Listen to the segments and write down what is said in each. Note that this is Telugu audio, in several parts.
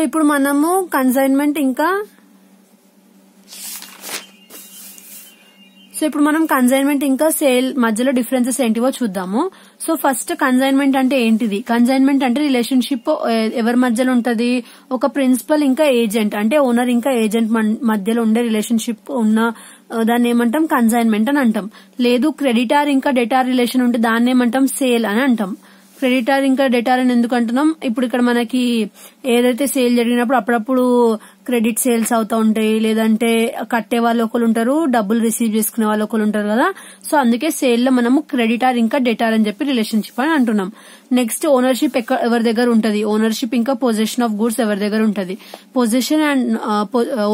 ఇప్పుడు మనము కన్సైన్మెంట్ ఇంకా సేల్ మధ్యలో డిఫరెన్సెస్ ఏంటివో చూద్దాము. సో ఫస్ట్ కన్సైన్మెంట్ అంటే ఏంటిది? కన్సైన్మెంట్ అంటే రిలేషన్షిప్ ఎవరి మధ్యలో ఉంటది? ఒక ప్రిన్సిపల్ ఇంకా ఏజెంట్, అంటే ఓనర్ ఇంకా ఏజెంట్ మధ్యలో ఉండే రిలేషన్షిప్ ఉన్న దాన్ని ఏమంటాం? కన్సైన్మెంట్ అని అంటాం. లేదు క్రెడిటార్ ఇంకా డెటార్ రిలేషన్ ఉంటే దాన్ని ఏమంటాం? సేల్ అని అంటాం. క్రెడిటార్ ఇంకా డెటార్ అని ఎందుకు అంటున్నాం? ఇప్పుడు ఇక్కడ మనకి ఏదైతే సేల్ జరిగినప్పుడు అప్పుడప్పుడు క్రెడిట్ సేల్స్ అవుతా ఉంటాయి, లేదంటే కట్టే వాళ్ళు ఒకరు ఉంటారు, డబ్బులు రిసీవ్ చేసుకునే వాళ్ళు ఒకరు ఉంటారు కదా. సో అందుకే సేల్ లో మనము క్రెడిటార్ ఇంకా డెటార్ అని చెప్పి రిలేషన్షిప్ అని అంటున్నాం. నెక్స్ట్ ఓనర్షిప్ ఎవరి దగ్గర ఉంటది? ఓనర్షిప్ ఇంకా పొజిషన్ ఆఫ్ గూడ్స్ ఎవరి దగ్గర ఉంటది? Position and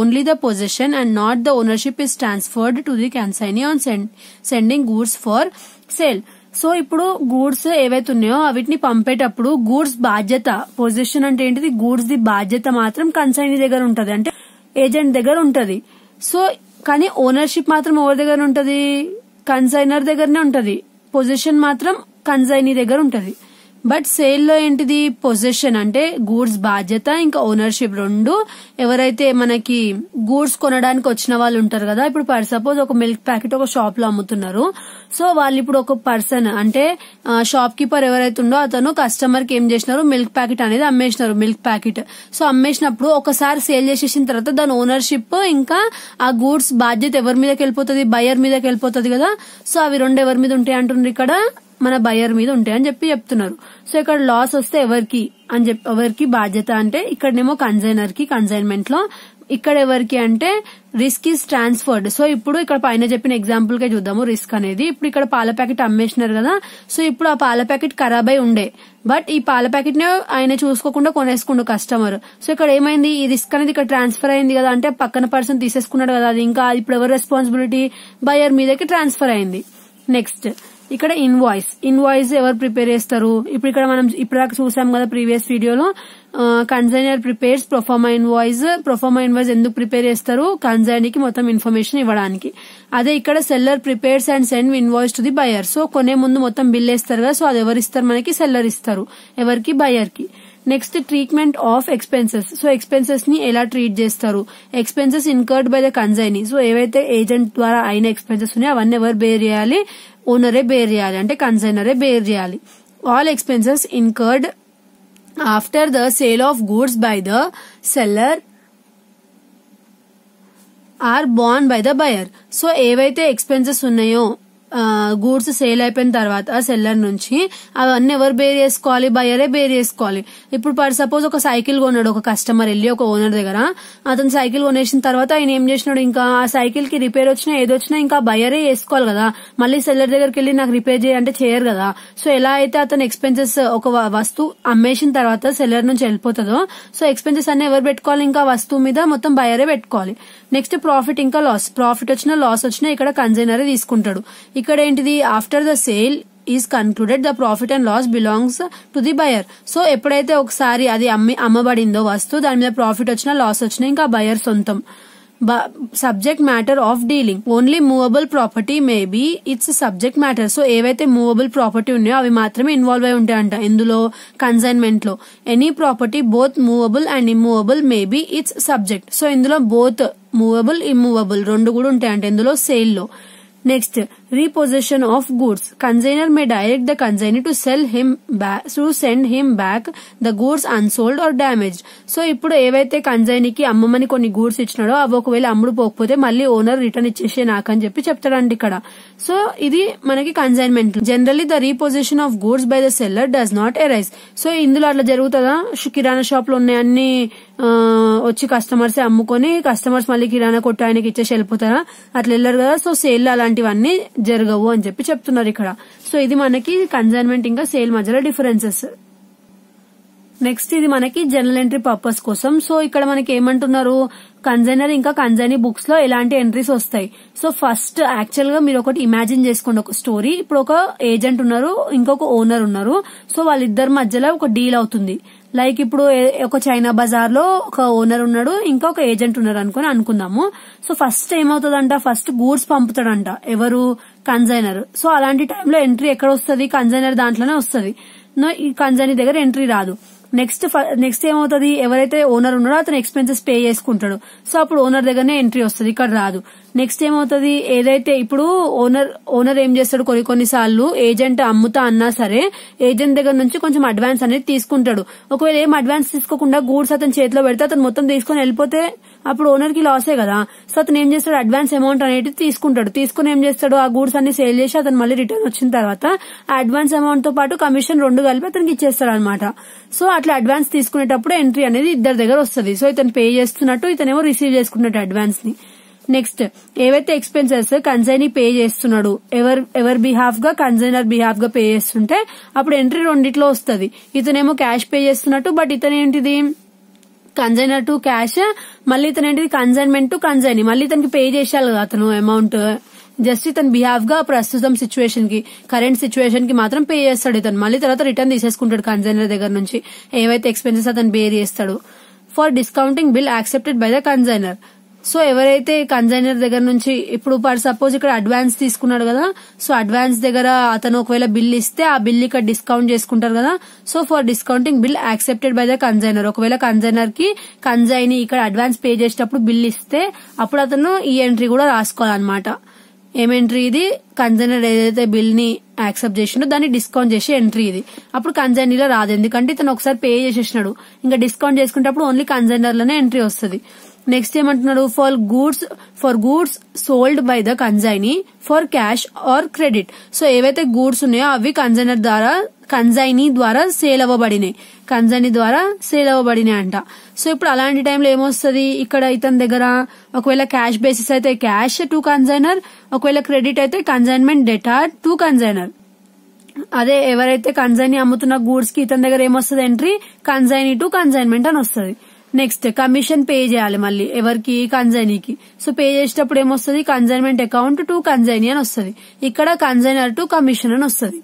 only the position and not the ownership is transferred to the consignee on sending goods for sale. So ఇప్పుడు గూడ్స్ ఏవైతే ఉన్నాయో వీటిని పంపేటప్పుడు గూడ్స్ బాధ్యత, పొజిషన్ అంటే ఏంటిది? గూడ్స్ ది బాధ్యత మాత్రం కన్సైనీ దగ్గర ఉంటది, అంటే ఏజెంట్ దగ్గర ఉంటది. సో కానీ ఓనర్షిప్ మాత్రం ఎవరి దగ్గర ఉంటది? కన్సైనర్ దగ్గరనే ఉంటది. పొజిషన్ మాత్రం కన్సైనీ దగ్గర ఉంటది. బట్ సేల్ లో ఏంటిది? పొజిషన్ అంటే గూడ్స్ బాధ్యత ఇంకా ఓనర్షిప్ రెండు ఎవరైతే మనకి గూడ్స్ కొనడానికి వచ్చిన వాళ్ళు ఉంటారు కదా. ఇప్పుడు ఫర్ సపోజ్ ఒక మిల్క్ ప్యాకెట్ ఒక షాప్ లో అమ్ముతున్నారు. సో వాళ్ళు ఇప్పుడు ఒక పర్సన్ అంటే షాప్ కీపర్ ఎవరైతే ఉందో అతను కస్టమర్ కి ఏం చేసినారు? మిల్క్ ప్యాకెట్ అనేది అమ్మేసినారు, మిల్క్ ప్యాకెట్. సో అమ్మేసినప్పుడు ఒకసారి సేల్ చేసేసిన తర్వాత దాని ఓనర్షిప్ ఇంకా ఆ గూడ్స్ బాధ్యత ఎవరి మీదకి వెళ్ళిపోతుంది? బయర్ మీదకి వెళ్ళిపోతుంది కదా. సో అవి రెండు ఎవరి మీద ఉంటాయి అంటున్నారు? ఇక్కడ మన బయర్ మీద ఉంటాయని చెప్తున్నారు. సో ఇక్కడ లాస్ వస్తే ఎవరికి బాధ్యత అంటే ఇక్కడనేమో కన్సైనర్ కి కన్సైన్మెంట్ లో, ఇక్కడ ఎవరికి అంటే రిస్క్ ఈజ్ ట్రాన్స్ఫర్డ్. సో ఇప్పుడు ఇక్కడ పైన చెప్పిన ఎగ్జాంపుల్ కే చూద్దాము రిస్క్ అనేది. ఇప్పుడు ఇక్కడ పాల ప్యాకెట్ అమ్మేసినారు కదా. సో ఇప్పుడు ఆ పాల ప్యాకెట్ ఖరాబ్ అయి ఉండే, బట్ ఈ పాల ప్యాకెట్ ని ఆయన చూసుకోకుండా కొనేసుకుండు కస్టమర్. సో ఇక్కడ ఏమైంది? ఈ రిస్క్ అనేది ఇక్కడ ట్రాన్స్ఫర్ అయింది కదా, అంటే పక్కన పర్సన్ తీసేసుకున్నాడు కదా. అది ఇంకా ఇప్పుడు ఎవరి రెస్పాన్సిబిలిటీ? బయర్ మీదకి ట్రాన్స్ఫర్ అయింది. నెక్స్ట్ ఇక్కడ ఇన్వాయిస్ ఎవరు ప్రిపేర్ చేస్తారు? ఇప్పుడు ఇక్కడ మనం ఇప్పటిదాకా చూసాం కదా ప్రీవియస్ వీడియోలో, consignor prepares proforma invoice. Proforma invoice ఎందుకు ప్రిపేర్ చేస్తారు? కన్సైనీకి మొత్తం ఇన్ఫర్మేషన్ ఇవ్వడానికి. అదే ఇక్కడ seller prepares and send invoice to the buyer. So కొనే ముందు మొత్తం బిల్ వేస్తారు కదా. సో అది ఎవరు ఇస్తారు? మనకి సెల్లర్ ఇస్తారు. ఎవరికి? బయర్ కి. Next treatment of expenses. So expenses ని ఎలా ట్రీట్ చేస్తారు? Expenses incurred by the consignee. So ఏవైతే ఏజెంట్ ద్వారా అయిన ఎక్స్పెన్సెస్ ఉన్నాయో అవన్నీ ఎవరు బేర్ చేయాలి? ఓనరే బేర్ చేయాలి, అంటే కన్సైనరే బేర్ చేయాలి. All expenses incurred after the sale of goods by the seller are borne by the buyer. So ఏవైతే ఎక్స్పెన్సెస్ ఉన్నాయో గూడ్స్ సేల్ అయిపోయిన తర్వాత సెల్లర్ నుంచి అవన్నీ ఎవరు బేర్ చేసుకోవాలి? బయరే బేర్ చేసుకోవాలి. ఇప్పుడు ఫర్ సపోజ్ ఒక సైకిల్ కొన్నాడు ఒక కస్టమర్ వెళ్ళి ఒక ఓనర్ దగ్గర. అతను సైకిల్ కొనేసిన తర్వాత ఆయన ఏం చేసినాడు? ఇంకా ఆ సైకిల్ కి రిపేర్ వచ్చినా ఏదొచ్చినా ఇంకా బయరే చేసుకోవాలి కదా. మళ్ళీ సెల్లర్ దగ్గరికి వెళ్ళి నాకు రిపేర్ చేయంటే చేయరు కదా. సో ఎలా అయితే అతను ఎక్స్పెన్సెస్ ఒక వస్తువు అమ్మేసిన తర్వాత సెల్లర్ నుంచి వెళ్ళిపోతుందో, సో ఎక్స్పెన్సెస్ అన్ని ఎవరు పెట్టుకోవాలి? ఇంకా వస్తువు మీద మొత్తం బయరే పెట్టుకోవాలి. నెక్స్ట్ ప్రాఫిట్ ఇంకా లాస్. ప్రాఫిట్ వచ్చినా లాస్ వచ్చినా ఇక్కడ కన్సైనరే తీసుకుంటాడు. ఇక్కడ ఏంటిది? After the sale is concluded the profit and loss belongs to the buyer. So ఎప్పుడైతే ఒకసారి అది అమ్మబడిందో వస్తువు, దాని మీద ప్రాఫిట్ వచ్చినా లాస్ వచ్చినా ఇంకా బయర్ సొంతం. Subject matter of dealing. Only movable property may be it's subject matter. So ఏవైతే మూవబుల్ ప్రాపర్టీ ఉన్నాయో అవి మాత్రమే ఇన్వాల్వ్ అయి ఉంటాయంట ఇందులో, కన్సైన్మెంట్ లో. Any property both movable and immovable may be it's subject. So ఇందులో బోత్ మూవబుల్ ఇమ్మూవబుల్ రెండు కూడా ఉంటాయంట ఇందులో సేల్ లో. Next repossession of goods. Consignor may direct the consignee to send him back the goods unsold or damaged. So ఇప్పుడు ఏవైతే కన్సైనీకి అమ్మమని కొన్ని గూడ్స్ ఇచ్చినాడో అవి ఒకవేళ అమ్ముడు పోకపోతే మళ్ళీ ఓనర్ రిటర్న్ ఇచ్చేసే నాకని చెప్తాడండి ఇక్కడ. సో ఇది మనకి consignment. Generally the reposition of goods by the seller does not arise. So ఇందులో అట్లా జరుగుతుందా? కిరాణా షాప్ లో ఉన్నాయి అన్ని వచ్చి కస్టమర్స్ అమ్ముకొని కస్టమర్స్ మళ్ళీ కిరాణా కొట్టు ఆయనకి ఇచ్చేసి వెళ్ళిపోతారా? అట్లా వెళ్ళరు కదా. సో సేల్ అలాంటివన్నీ జరగవు అని చెప్తున్నారు ఇక్కడ. సో ఇది మనకి కన్సైన్మెంట్ ఇంకా సేల్ మధ్యలో డిఫరెన్సెస్. నెక్స్ట్ ఇది మనకి జర్నల్ ఎంట్రీ పర్పస్ కోసం. సో ఇక్కడ మనకి ఏమంటున్నారు? కన్సైనర్ ఇంకా కన్సైనీ బుక్స్ లో ఎలాంటి ఎంట్రీస్ వస్తాయి. సో ఫస్ట్ యాక్చువల్ గా మీరు ఒకటి ఇమాజిన్ చేసుకోండి ఒక స్టోరీ. ఇప్పుడు ఒక ఏజెంట్ ఉన్నారు, ఇంకొక ఓనర్ ఉన్నారు. సో వాళ్ళిద్దరి మధ్యలో ఒక డీల్ అవుతుంది. లైక్ ఇప్పుడు ఒక చైనా బజార్ లో ఒక ఓనర్ ఉన్నాడు, ఇంకొక ఏజెంట్ ఉన్నారు అనుకుందాము. సో ఫస్ట్ ఏమవుతుందంట? ఫస్ట్ గూడ్స్ పంపుతాడంట ఎవరు? కన్సైనర్. సో అలాంటి టైంలో ఎంట్రీ ఎక్కడ వస్తుంది? కన్సైనర్ దాంట్లోనే వస్తుంది. ఈ కన్సైనీ దగ్గర ఎంట్రీ రాదు. నెక్స్ట్ ఏమవుతుంది, ఎవరైతే ఓనర్ ఉన్నాడో అతను ఎక్స్పెన్సెస్ పే చేసుకుంటాడు. సో అప్పుడు ఓనర్ దగ్గరనే ఎంట్రీ వస్తుంది, ఇక్కడ రాదు. నెక్స్ట్ ఏమవుతుంది, ఏదైతే ఇప్పుడు ఓనర్ ఏం చేస్తాడు, కొన్నిసార్లు ఏజెంట్ అమ్ముతా అన్నా సరే ఏజెంట్ దగ్గర నుంచి కొంచెం అడ్వాన్స్ అనేది తీసుకుంటాడు. ఒకవేళ ఏం అడ్వాన్స్ తీసుకోకుండా గూడ్స్ అతని చేతిలో పెడితే అతను మొత్తం తీసుకుని వెళ్ళిపోతే అప్పుడు ఓనర్ కి లాసే కదా. సో అతను ఏం చేస్తాడు, అడ్వాన్స్ అమౌంట్ అనేది తీసుకుంటాడు. తీసుకుని ఏం చేస్తాడు, ఆ గూడ్స్ అన్ని సేల్ చేసి అతను మళ్ళీ రిటర్న్ వచ్చిన తర్వాత ఆ అడ్వాన్స్ అమౌంట్ తో పాటు కమిషన్ 2 కలిపి అతనికి ఇచ్చేస్తాడు అనమాట. సో అట్లా అడ్వాన్స్ తీసుకునేటప్పుడు ఎంట్రీ అనేది ఇద్దరి దగ్గర వస్తుంది. సో ఇతను పే చేస్తున్నట్టు, ఇతనేమో రిసీవ్ చేసుకున్నట్టు అడ్వాన్స్ ని. నెక్స్ట్ ఏవైతే ఎక్స్పెన్సెస్ కన్సైనీ పే చేస్తున్నాడు, ఎవర్ బిహాఫ్ గా కన్సైనర్ బిహాఫ్ గా పే చేస్తుంటే అప్పుడు ఎంట్రీ రెండిట్లో వస్తుంది. ఇతనేమో క్యాష్ పే చేస్తున్నట్టు, బట్ ఇతనేంటిది కన్సైనర్ టు క్యాష్, మళ్ళీ ఇతనేంటిది కన్సైన్మెంట్ టు కన్సైనీ, మళ్ళీ ఇతనికి పే చేశాడు కదా అతను అమౌంట్. జస్ట్ ఇతను బిహాఫ్ గా ప్రస్తుతం సిచ్యువేషన్ కి, కరెంట్ సిచ్యువేషన్ కి మాత్రం పే చేస్తాడు ఇతను. మళ్ళీ తర్వాత రిటర్న్ తీసేసుకుంటాడు కన్సైనర్ దగ్గర నుంచి ఏవైతే ఎక్స్పెన్సెస్ అతను బేర్ చేస్తాడు. For discounting bill accepted by the consignor. So ఎవరైతే కన్సైనర్ దగ్గర నుంచి, ఇప్పుడు ఫర్ సపోజ్ ఇక్కడ అడ్వాన్స్ తీసుకున్నాడు కదా, సో అడ్వాన్స్ దగ్గర అతను ఒకవేళ బిల్ ఇస్తే ఆ బిల్ ఇక్కడ డిస్కౌంట్ చేసుకుంటారు కదా. So for discounting bill accepted by the consignor, ఒకవేళ కన్సైనర్ కి కన్సైనీ ఇక్కడ అడ్వాన్స్ పే చేసేటప్పుడు బిల్ ఇస్తే అప్పుడు అతను ఈ ఎంట్రీ కూడా రాసుకోవాలన్నమాట. ఏం ఎంట్రీ ఇది, కన్సైనర్ ఏదైతే బిల్ ని యాక్సెప్ట్ చేసిండో దాన్ని డిస్కౌంట్ చేసే ఎంట్రీ ఇది. అప్పుడు కన్సైనీలో రాదు, ఎందుకంటే ఇతను ఒకసారి పే చేసేసినాడు. ఇంకా డిస్కౌంట్ చేసుకుంటే ఓన్లీ కన్సైనర్ లోనే ఎంట్రీ వస్తుంది. నెక్స్ట్ ఏమంటున్నాడు, for goods sold by the consignee for cash or credit. So ఏవైతే గూడ్స్ ఉన్నాయో అవి కన్సైనీ ద్వారా సేల్ అవ్వబడినాయి అంట. సో ఇప్పుడు అలాంటి టైంలో ఏమొస్తుంది, ఇక్కడ ఇతని దగ్గర ఒకవేళ క్యాష్ బేసిస్ అయితే క్యాష్ టు కన్సైనర్, ఒకవేళ క్రెడిట్ అయితే కన్సైన్మెంట్ డెటార్ టు కన్సైనర్. అదే ఎవరైతే కన్సైనీ అమ్ముతున్న గూడ్స్ కి ఇతని దగ్గర ఏమొస్తుంది ఎంట్రీ, కన్సైనీ టు కన్సైన్మెంట్ అని వస్తుంది. నెక్స్ట్ కమిషన్ పే చేయాలి మళ్ళీ ఎవరికి, కన్సైనీకి. సో పే చేసేటప్పుడు ఏమొస్తుంది, కన్సైన్మెంట్ అకౌంట్ టు కన్సైనీ అని వస్తుంది. ఇక్కడ కన్సైనర్ టు కమిషన్ అని వస్తుంది.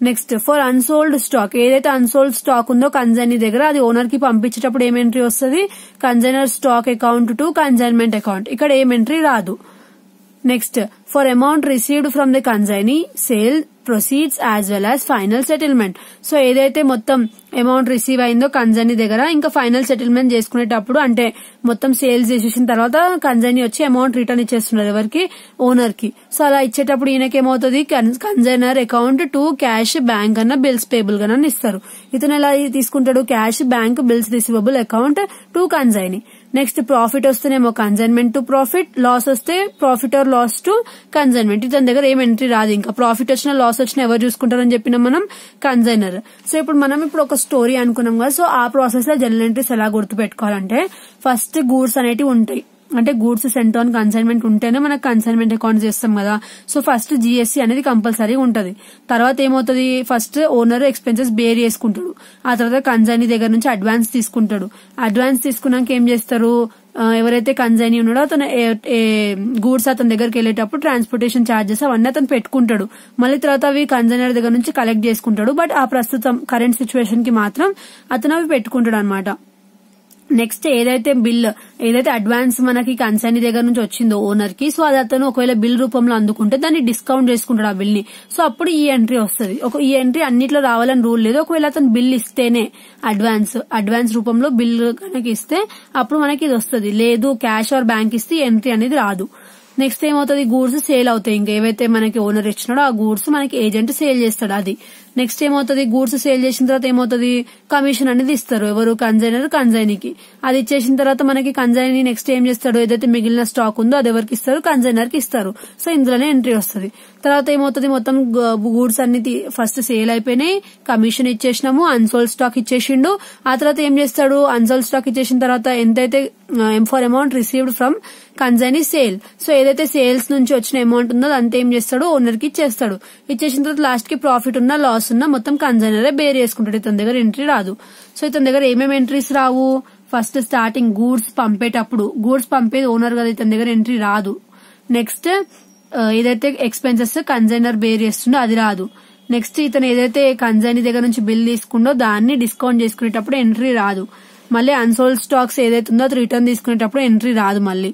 నెక్స్ట్ ఫర్ అన్సోల్డ్ స్టాక్, ఏదైతే అన్సోల్డ్ స్టాక్ ఉందో కన్సైనీ దగ్గర అది ఓనర్ కి పంపించేటప్పుడు ఏం ఎంట్రీ వస్తుంది, consignor stock account to consignment account. ఇక్కడ ఏం ఎంట్రీ రాదు. Next for amount received from the consignee sale proceeds as well as final settlement. So ఏదైతే మొత్తం అమౌంట్ రిసీవ్ అయిందో కన్సైనీ దగ్గర, ఇంకా ఫైనల్ సెటిల్మెంట్ చేసుకునేటప్పుడు అంటే మొత్తం సేల్స్ చేసేసిన తర్వాత కన్సైనీ వచ్చి అమౌంట్ రిటర్న్ ఇచ్చేస్తున్నారు ఎవరికి, ఓనర్ కి. సో అలా ఇచ్చేటప్పుడు ఈయనకి ఏమవుతుంది, consignor account to cash bank అన్న బిల్స్ పేబుల్ గా ఇస్తారు. ఇతను ఎలా తీసుకుంటాడు, cash bank bills receivable account to consignee. Next profit వస్తేనేమో కన్సైన్మెంట్ టు ప్రాఫిట్, లాస్ వస్తే profit or loss to consignment. ఇతని దగ్గర ఏం ఎంట్రీ రాదు. ఇంకా ప్రాఫిట్ వచ్చినా లాస్ వచ్చినా ఎవరు చూసుకుంటారని చెప్పినాం మనం, కన్సైనర్. సో ఇప్పుడు ఒక స్టోరీ అనుకున్నాం కదా, సో ఆ ప్రాసెస్ లో జనరల్ ఎంట్రీస్ ఎలా గుర్తు పెట్టుకోవాలంటే, ఫస్ట్ గూడ్స్ అనేటివి ఉంటాయి, అంటే గూడ్స్ సెంట్ ఆన్ కన్సైన్మెంట్ ఉంటేనే మనకు కన్సైన్మెంట్ అకౌంట్ చేస్తాం కదా. సో ఫస్ట్ జిఎస్టీ అనేది కంపల్సరీ ఉంటది. తర్వాత ఏమవుతుంది, ఫస్ట్ ఓనర్ ఎక్స్పెన్సెస్ బేర్ చేసుకుంటాడు, ఆ తర్వాత కన్సైనీ దగ్గర నుంచి అడ్వాన్స్ తీసుకుంటాడు. అడ్వాన్స్ తీసుకున్నాక ఏం చేస్తారు, ఎవరైతే కన్సైనీ ఉన్నాడో అతను గూడ్స్ అతని దగ్గరికి వెళ్ళేటప్పుడు ట్రాన్స్పోర్టేషన్ ఛార్జెస్ అవన్నీ అతను పెట్టుకుంటాడు. మళ్ళీ తర్వాత అవి కన్సైనర్ దగ్గర నుంచి కలెక్ట్ చేసుకుంటాడు. బట్ ఆ ప్రస్తుతం కరెంట్ సిచ్యువేషన్ కి మాత్రం అతను అవి పెట్టుకుంటాడు అనమాట. నెక్స్ట్ ఏదైతే అడ్వాన్స్ మనకి కన్సైనీ దగ్గర నుంచి వచ్చిందో ఓనర్ కి, సో అది అతను ఒకవేళ బిల్ రూపంలో అందుకుంటే దాన్ని డిస్కౌంట్ చేసుకుంటాడు ఆ బిల్ ని. సో అప్పుడు ఈ ఎంట్రీ వస్తుంది. ఈ ఎంట్రీ అన్నిట్లో రావాలని రూల్ లేదు. ఒకవేళ అతను బిల్ ఇస్తేనే అడ్వాన్స్ రూపంలో బిల్ కనుక ఇస్తే అప్పుడు మనకి ఇది వస్తుంది. లేదు క్యాష్ ఆర్ బ్యాంక్ ఇస్తే ఎంట్రీ అనేది రాదు. నెక్స్ట్ ఏమవుతుంది, గూడ్స్ సేల్ అవుతాయి. ఇంకా ఏవైతే మనకి ఓనర్ ఇచ్చినాడో ఆ గూడ్స్ మనకి ఏజెంట్ సేల్ చేస్తాడు అది. నెక్స్ట్ ఏమవుతుంది, గూడ్స్ సేల్ చేసిన తర్వాత ఏమవుతుంది, కమిషన్ అనేది ఇస్తారు ఎవరు, కన్సైనీకి. అది ఇచ్చేసిన తర్వాత మనకి కన్సైనీ నెక్స్ట్ ఏం చేస్తాడు, ఏదైతే మిగిలిన స్టాక్ ఉందో అది ఎవరికి ఇస్తారు, కన్సైనర్ కి ఇస్తారు. సో ఇందులోనే ఎంట్రీ వస్తుంది. తర్వాత ఏమవుతుంది, మొత్తం గూడ్స్ అన్ని ఫస్ట్ సేల్ అయిపోయినాయి, కమిషన్ ఇచ్చేసినాము, అన్సోల్డ్ స్టాక్ ఇచ్చేసిండు. ఆ తర్వాత ఏం చేస్తాడు, అన్సోల్డ్ స్టాక్ ఇచ్చేసిన తర్వాత ఎంతైతే for amount received from consignee sale, so ఏదైతే సేల్స్ నుంచి వచ్చిన అమౌంట్ ఉందో అంతా ఏం చేస్తాడు, ఓనర్ కి ఇచ్చేస్తాడు. ఇచ్చేసిన తర్వాత లాస్ట్ కి ప్రాఫిట్ ఉన్నా లాస్ ఉన్నా మొత్తం కన్సైనరే బేర్ చేసుకుంటాడు. ఇతని దగ్గర ఎంట్రీ రాదు. సో ఇతని దగ్గర ఏమేమి ఎంట్రీస్ రావు, ఫస్ట్ స్టార్టింగ్ గూడ్స్ పంపేటప్పుడు, గూడ్స్ పంపేది ఓనర్ కదా, ఇతని దగ్గర ఎంట్రీ రాదు. నెక్స్ట్ ఏదైతే ఎక్స్పెన్సెస్ కన్సైనర్ బేర్ చేస్తుండో అది రాదు. నెక్స్ట్ ఇతను ఏదైతే కన్సైనీ దగ్గర నుంచి బిల్ తీసుకుండో దాన్ని డిస్కౌంట్ చేసుకునేటప్పుడు ఎంట్రీ రాదు. మళ్ళీ అన్సోల్డ్ స్టాక్స్ ఏదైతే ఉందో అది రిటర్న్ తీసుకునేటప్పుడు ఎంట్రీ రాదు. మళ్ళీ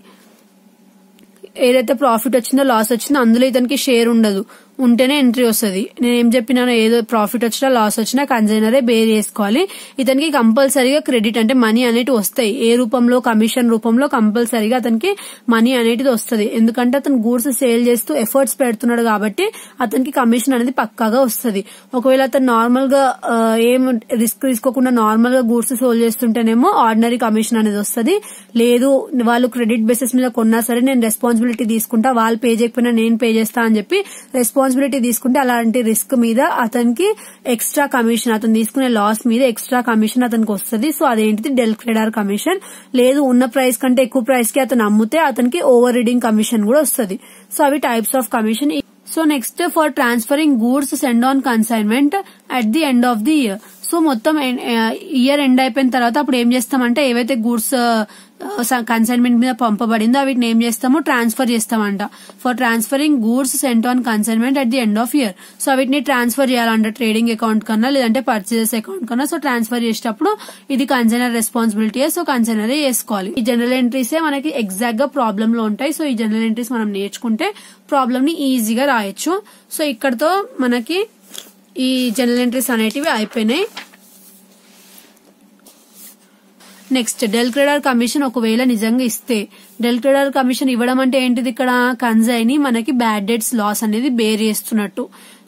ఏదైతే ప్రాఫిట్ వచ్చిందో లాస్ వచ్చిందో అందులో ఇతనికి షేర్ ఉండదు. ఉంటేనే ఎంట్రీ వస్తుంది. నేను ఏం చెప్పినానో ఏదో ప్రాఫిట్ వచ్చినా లాస్ వచ్చినా కన్సైనరే బేర్ చేసుకోవాలి. ఇతనికి కంపల్సరీగా క్రెడిట్ అంటే మనీ అనేటివి వస్తాయి. ఏ రూపంలో, కమిషన్ రూపంలో కంపల్సరీగా అతనికి మనీ అనేటిది వస్తుంది. ఎందుకంటే అతను గూడ్స్ సేల్ చేస్తూ ఎఫర్ట్స్ పెడుతున్నాడు కాబట్టి అతనికి కమిషన్ అనేది పక్కాగా వస్తుంది. ఒకవేళ అతను నార్మల్ గా ఏం రిస్క్ తీసుకోకుండా నార్మల్ గా గూడ్స్ సేల్ చేస్తుంటేనేమో ఆర్డినరీ కమిషన్ అనేది వస్తుంది. లేదు వాళ్ళు క్రెడిట్ బేసిస్ మీద కొన్నా సరే నేను రెస్పాన్సిబిలిటీ తీసుకుంటా, వాళ్ళు పే చేయకపోయినా నేను పే చేస్తా అని చెప్పి రెస్పాన్సిబిలిటీ తీసుకుంటే అలాంటి రిస్క్ మీద అతనికి ఎక్స్ట్రా కమిషన్, అతను తీసుకునే లాస్ మీద ఎక్స్ట్రా కమిషన్ అతనికి వస్తుంది. సో అదేంటిది డెల్ క్రెడార్ కమిషన్. లేదు ఉన్న ప్రైస్ కంటే ఎక్కువ ప్రైస్ కి అతను అమ్మితే అతనికి ఓవర్ రీడింగ్ కమిషన్ కూడా వస్తుంది. సో అవి types of commission. So next for transferring goods send on consignment at the end of the year. So మొత్తం ఇయర్ ఎండ్ అయిపోయిన తర్వాత అప్పుడు ఏం చేస్తామంటే ఏవైతే గూడ్స్ కన్సైన్మెంట్ మీద పంపబడిందో వీటిని ఏం చేస్తామో ట్రాన్స్ఫర్ చేస్తామంట. For transferring goods sent on consignment at the end of year. So వీటిని ట్రాన్స్ఫర్ చేయాలంట ట్రేడింగ్ అకౌంట్ కన్నా లేదంటే పర్చేజెస్ అకౌంట్ కన్నా. సో ట్రాన్స్ఫర్ చేసేటప్పుడు ఇది కన్సైనర్ రెస్పాన్సిబిలిటీ. సో కన్సైనరే చేసుకోవాలి. ఈ జనరల్ ఎంట్రీసే మనకి ఎగ్జాక్ట్ గా ప్రాబ్లమ్ లో ఉంటాయి. సో ఈ జనరల్ ఎంట్రీస్ మనం నేర్చుకుంటే ప్రాబ్లమ్ ని ఈజీగా రాయొచ్చు. సో ఇక్కడతో మనకి ఈ జనరల్ ఎంట్రీస్ అనేటివి అయిపోయినాయి. నెక్స్ట్ డెల్ క్రెడార్ కమిషన్ ఒకవేళ నిజంగా ఇస్తే, డెల్ క్రెడార్ కమిషన్ ఇవ్వడం అంటే ఏంటిది, ఇక్కడ కన్సైని మనకి బ్యాడ్ డెట్స్ లాస్ అనేది బేర్ చేస్తున్నట్టు,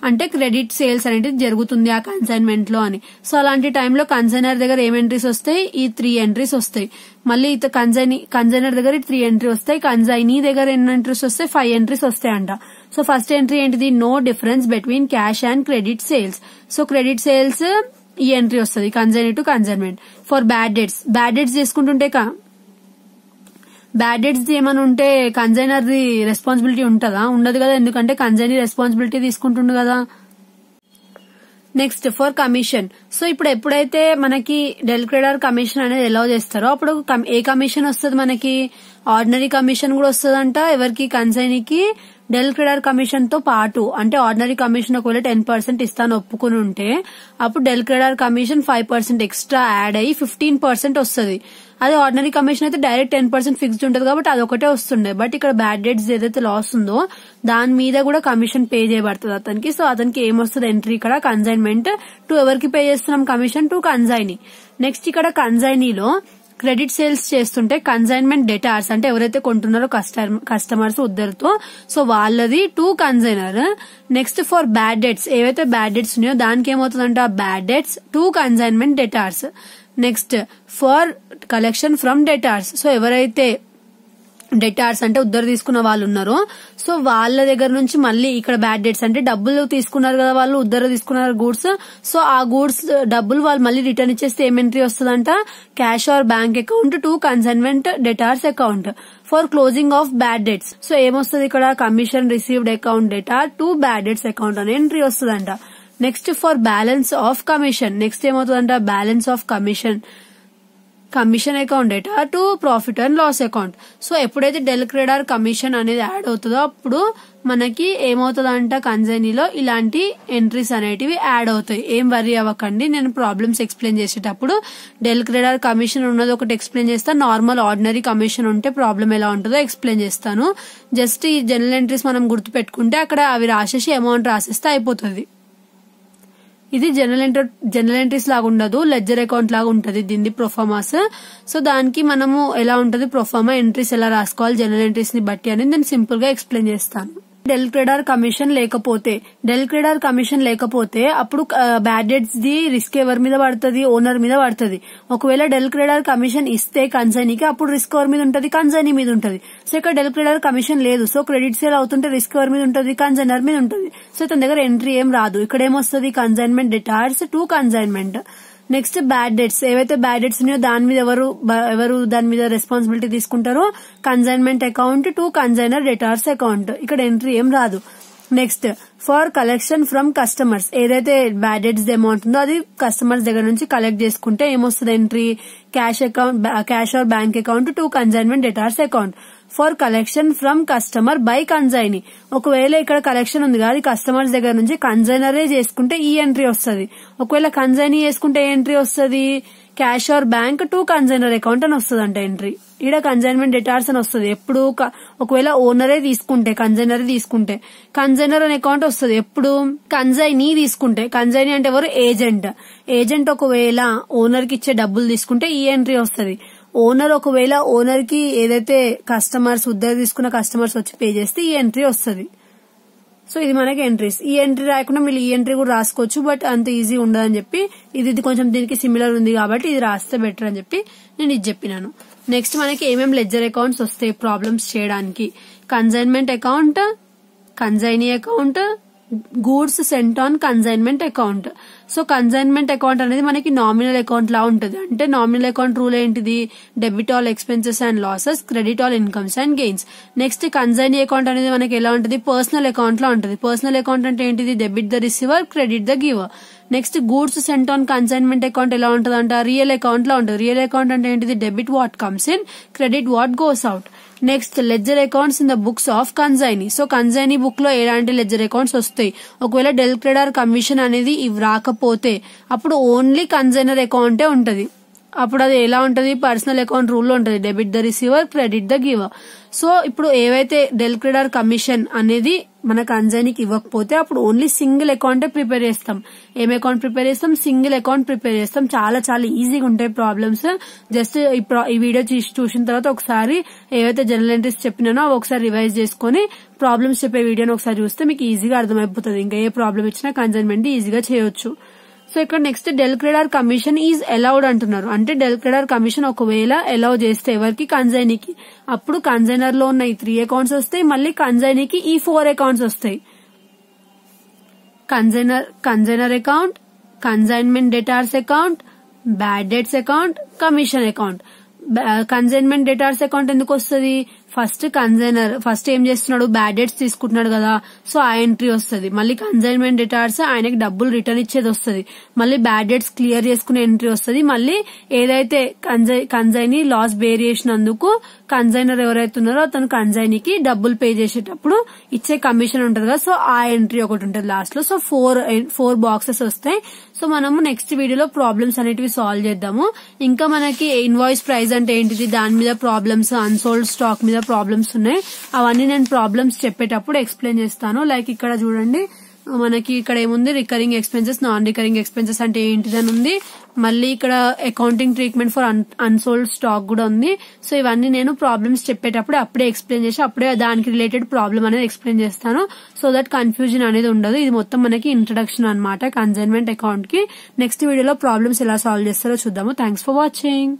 అంటే క్రెడిట్ సేల్స్ అనేది జరుగుతుంది ఆ కన్సైన్మెంట్ లో అని. సో అలాంటి టైంలో కన్సైనర్ దగ్గర ఏం ఎంట్రీస్ వస్తాయి, ఈ 3 ఎంట్రీస్ వస్తాయి. మళ్ళీ కన్సైనర్ దగ్గర 3 ఎంట్రీ వస్తాయి. కన్సైనీ దగ్గర ఎన్ని ఎంట్రీస్ వస్తాయి, 5 ఎంట్రీస్ వస్తాయంట. సో ఫస్ట్ ఎంట్రీ ఏంటిది, no difference between cash and credit sales. So credit sales ఈ ఎంట్రీ వస్తుంది consignee to consignment. For bad debts చేసుకుంటుంటే బ్యాడ్ డెట్స్ ఏమైనా ఉంటే కన్సైనర్ ది రెస్పాన్సిబిలిటీ ఉంటుందా, ఉండదు కదా, ఎందుకంటే కన్సైనీ రెస్పాన్సిబిలిటీ తీసుకుంటుండు కదా. Next for commission. సో ఇప్పుడు ఎప్పుడైతే మనకి డెల్ క్రెడార్ కమిషన్ అనేది అలౌ చేస్తారో అప్పుడు ఏ కమిషన్ వస్తుంది మనకి, ఆర్డినరీ కమిషన్ కూడా వస్తుందంట. ఎవరికి, కన్సైనీకి డెల్ క్రెడార్ కమిషన్ తో పాటు. అంటే ఆర్డినరీ కమిషన్ ఒకవేళ 10% ఇస్తాను ఒప్పుకుని ఉంటే అప్పుడు del credere commission 5% extra add అయ్యి 15% వస్తుంది. అదే ఆర్డినరీ కమిషన్ అయితే డైరెక్ట్ 10% ఫిక్స్డ్ ఉంటుంది కాబట్టి అదొకటే వస్తుండే. బట్ ఇక్కడ బ్యాడ్ డెట్స్ ఏదైతే లాస్ ఉందో దాని మీద కూడా కమిషన్ పే చేయబడుతుంది అతనికి. సో అతనికి ఏమొస్తుంది ఎంట్రీ ఇక్కడ, కన్సైన్మెంట్ టు ఎవరికి పే చేస్తున్నాం కమిషన్, టు కన్సైనీ. నెక్స్ట్ ఇక్కడ కన్సైనీలో క్రెడిట్ సేల్స్ చేస్తుంటే కన్సైన్మెంట్ డెటార్స్ అంటే ఎవరైతే కొంటున్నారో కస్టమర్స్ ఉద్దరితో, సో వాళ్ళది to consignor. Next for bad debts, ఏవైతే బ్యాడ్ డెట్స్ ఉన్నాయో దానికి ఏమవుతుందంట, bad debts to consignment debtors. Next for collection from debtors. So ఎవరైతే డెటార్స్ అంటే ఉద్దరు తీసుకున్న వాళ్ళు ఉన్నారో సో వాళ్ళ దగ్గర నుంచి మళ్ళీ ఇక్కడ బ్యాడ్ డెట్స్ అంటే డబ్బులు తీసుకున్నారు కదా వాళ్ళు, ఉద్దరు తీసుకున్నారు గూడ్స్. సో ఆ గూడ్స్ డబ్బులు వాళ్ళు మళ్ళీ రిటర్న్ ఇచ్చేస్తే ఏం ఎంట్రీ వస్తుందంట, cash or bank account to consignment debtors account for closing of bad debts. So ఏమొస్తుంది ఇక్కడ, commission received account debtor to bad debts account అనే ఎంట్రీ వస్తుందంట. Next for balance of commission. Next ఏమవుతుందంట, balance of commission account debtor to profit and loss account. So ఎప్పుడైతే డెల్ క్రెడార్ కమిషన్ అనేది యాడ్ అవుతుందో అప్పుడు మనకి ఏమవుతుందంట, కన్సైనీలో ఇలాంటి ఎంట్రీస్ అనేటివి యాడ్ అవుతాయి. ఏం వరీ అవ్వకండి, నేను ప్రాబ్లమ్స్ ఎక్స్ప్లెయిన్ చేసేటప్పుడు డెల్ క్రెడార్ కమిషన్ ఉన్నది ఒకటి ఎక్స్ప్లెయిన్ చేస్తాను, నార్మల్ ఆర్డినరీ కమిషన్ ఉంటే ప్రాబ్లం ఎలా ఉంటుందో ఎక్స్ప్లెయిన్ చేస్తాను. జస్ట్ ఈ జనరల్ ఎంట్రీస్ మనం గుర్తు పెట్టుకుంటే అక్కడ అవి రాసేసి అమౌంట్ రాసేస్తే అయిపోతుంది. ఇది జనరల్ ఎంట్రీస్ లాగా ఉండదు, లెడ్జర్ అకౌంట్ లాగా ఉంటది దీన్ని ప్రొఫార్మాస్. సో దానికి మనము ఎలా ఉంటది ప్రొఫార్మా ఎంట్రీస్ ఎలా రాసుకోవాలి జనరల్ ఎంట్రీస్ ని బట్టి అనేది నేను సింపుల్ గా ఎక్స్ప్లెయిన్ చేస్తాను. డెల్ క్రెడార్ కమిషన్ లేకపోతే అప్పుడు బ్యాడ్ డెట్స్ ది రిస్క్ ఎవరి మీద పడుతుంది, ఓనర్ మీద పడుతుంది. ఒకవేళ డెల్ క్రెడార్ కమిషన్ ఇస్తే కన్సైనీకి అప్పుడు రిస్క్ ఎవరి మీద ఉంటుంది, కన్సైనీ మీద ఉంటుంది. సో ఇక్కడ డెల్ క్రెడార్ కమిషన్ లేదు, సో క్రెడిట్ సేల్ అవుతుంటే రిస్క్ ఎవరి మీద ఉంటుంది, కన్సైనర్ మీద ఉంటుంది. సో తన దగ్గర ఎంట్రీ ఏం రాదు. ఇక్కడ ఏమొస్తుంది, consignment debtors to consignment. Next bad debts, ఏవైతే బ్యాడ్ డెట్స్ ఉన్నాయో దాని మీద ఎవరు దాని మీద రెస్పాన్సిబిలిటీ తీసుకుంటారో, consignment account to consignor debtors account. ఇక్కడ ఎంట్రీ ఏం రాదు. Next for collection from customers, ఏదైతే బ్యాడ్ డెట్స్ అమౌంట్ ఉందో అది కస్టమర్స్ దగ్గర నుంచి కలెక్ట్ చేసుకుంటే ఏమొస్తుంది entry, cash or bank account to consignment debtors account. For collection from customer by consignee. ఒకవేళ ఇక్కడ కలెక్షన్ ఉంది కదా కస్టమర్స్ దగ్గర నుంచి, కన్సైనరే చేసుకుంటే ఈ ఎంట్రీ వస్తుంది. ఒకవేళ కన్సైనీ చేసుకుంటే ఏ ఎంట్రీ వస్తుంది, cash or bank to consignor account అని వస్తుంది అంట ఎంట్రీ. ఇక్కడ కన్సైన్మెంట్ డెటార్స్ అని వస్తుంది. ఎప్పుడు ఒకవేళ ఓనరే తీసుకుంటే, కన్సైనరే తీసుకుంటే కన్సైనర్ అనే అకౌంట్ వస్తుంది. ఎప్పుడు కన్సైనీ తీసుకుంటే, కన్సైనీ అంటే ఎవరు, ఏజెంట్. ఏజెంట్ ఒకవేళ ఓనర్ కి ఇచ్చే డబ్బులు తీసుకుంటే ఈ ఎంట్రీ వస్తుంది. ఓనర్ ఒకవేళ ఓనర్ కి ఏదైతే కస్టమర్స్ ఉద్దరి తీసుకున్న కస్టమర్స్ వచ్చి పే చేస్తే ఈ ఎంట్రీ వస్తుంది. సో ఇది మనకి ఎంట్రీస్. ఈ ఎంట్రీ రాయకుండా మీరు ఈ ఎంట్రీ కూడా రాసుకోవచ్చు, బట్ అంత ఈజీ ఉండదని చెప్పి ఇది కొంచెం దీనికి సిమిలర్ ఉంది కాబట్టి ఇది రాస్తే బెటర్ అని చెప్పి నేను ఇది చెప్పినాను. నెక్స్ట్ మనకి ఏమేమి లెడ్జర్ అకౌంట్స్ వస్తాయి ప్రాబ్లమ్స్ చేయడానికి. Consignment account, consignee account, goods sent on consignment account. So consignment account అనేది మనకి నామినల్ అకౌంట్ లా ఉంటుంది. అంటే నామినల్ అకౌంట్ రూల్ ఏంటిది, debit all expenses and losses, credit all incomes and gains. Next consignee account అనేది మనకి ఎలా ఉంటుంది, పర్సనల్ అకౌంట్ లా ఉంటుంది. పర్సనల్ అకౌంట్ అంటే ఏంటిది, debit the receiver, credit the giver. Next goods sent on consignment account ఎలా ఉంటుంది అంట, రియల్ అకౌంట్ లా ఉంటుంది. రియల్ అకౌంట్ అంటే ఏంటిది, debit what comes in, credit what goes out. Next ledger accounts in the books of consignee. So consignee book లో ఎలాంటి లెడ్జర్ అకౌంట్స్ వస్తాయి, ఒకవేళ డెల్ క్రెడిట్ కమిషన్ అనేది ఇవి రాకపోతే అప్పుడు ఓన్లీ కన్సైనర్ అకౌంటే ఉంటది. అప్పుడు అది ఎలా ఉంటది, పర్సనల్ అకౌంట్ రూల్ లో ఉంటది, debit the receiver, credit the giver. So ఇప్పుడు ఏవైతే డెల్ క్రెడిట్ కమిషన్ అనేది మన కన్సైనీకి ఇవ్వకపోతే అప్పుడు ఓన్లీ సింగిల్ అకౌంటే ప్రిపేర్ చేస్తాం. ఏం అకౌంట్ ప్రిపేర్ చేస్తాం, సింగిల్ అకౌంట్ ప్రిపేర్ చేస్తాం. చాలా చాలా ఈజీగా ఉంటాయి ప్రాబ్లమ్స్. జస్ట్ ఈ వీడియో చూసిన తర్వాత ఒకసారి ఏవైతే జనరల్ ఎంట్రీస్ చెప్పినానో ఒకసారి రివైజ్ చేసుకుని ప్రాబ్లమ్స్ చెప్పే వీడియోని ఒకసారి చూస్తే మీకు ఈజీగా అర్థమైపోతుంది. ఇంకా ఏ ప్రాబ్లం ఇచ్చినా కన్సైన్మెంట్ ఈజీగా చేయొచ్చు. సో ఇక్కడ next del credit commission is allowed అంటున్నారు. అంటే డెల్ క్రెడిట్ కమిషన్ ఒకవేళ అలౌ చేస్తే ఎవరికి, కన్సైనీకి, అప్పుడు కన్సైనర్ లో ఉన్న ఈ 3 అకౌంట్స్ వస్తాయి, మళ్ళీ కన్సైనీకి ఈ 4 అకౌంట్స్ వస్తాయి. Consignor account, consignment debtors account, bad debts account, commission account. Consignment debtors account ఎందుకు వస్తుంది, ఫస్ట్ ఏం చేస్తున్నాడు, బ్యాడ్ డెట్స్ తీసుకుంటున్నాడు కదా, సో ఆ ఎంట్రీ వస్తుంది. మళ్ళీ కన్సైన్మెంట్ డెటార్స్ ఆయనకి డబ్బులు రిటర్న్ ఇచ్చేది వస్తుంది. మళ్ళీ బ్యాడ్ డెట్స్ క్లియర్ చేసుకునే ఎంట్రీ వస్తుంది. మళ్ళీ ఏదైతే కన్సైనీ లాస్ బేర్ చేసినందుకు కన్సైనర్ ఎవరైతే ఉన్నారో అతను కన్సైనీకి డబ్బులు పే చేసేటప్పుడు ఇచ్చే కమిషన్ ఉంటది కదా, సో ఆ ఎంట్రీ ఒకటి ఉంటుంది లాస్ట్ లో. సో 4 బాక్సెస్ వస్తాయి. సో మనము నెక్స్ట్ వీడియోలో ప్రాబ్లమ్స్ అనేటివి సాల్వ్ చేద్దాము. ఇంకా మనకి ఇన్వాయిస్ ప్రైస్ అంటే ఏంటిది, దాని మీద ప్రాబ్లమ్స్, అన్సోల్డ్ స్టాక్ మీద ప్రాబ్లమ్స్ ఉన్నాయి. అవన్నీ నేను ప్రాబ్లమ్స్ చెప్పేటప్పుడు ఎక్స్ప్లెయిన్ చేస్తాను. లైక్ ఇక్కడ చూడండి, మనకి ఇక్కడ ఏముంది, recurring expenses, non recurring expenses అంటే ఏంటిదని ఉంది. మళ్ళీ ఇక్కడ accounting treatment for unsold stock కూడా ఉంది. సో ఇవన్నీ నేను ప్రాబ్లమ్స్ చెప్పేటప్పుడు అప్పుడే ఎక్స్ప్లెయిన్ చేసి అప్పుడే దానికి రిలేటెడ్ ప్రాబ్లం అనేది ఎక్స్ప్లెయిన్ చేస్తాను. సో దట్ కన్ఫ్యూజన్ అనేది ఉండదు. ఇది మొత్తం మనకి ఇంట్రడక్షన్ అన్నమాట కన్సైన్మెంట్ అకౌంట్ కి. నెక్స్ట్ వీడియోలో ప్రాబ్లమ్స్ ఎలా సాల్వ్ చేస్తారో చూద్దాము. Thanks for watching.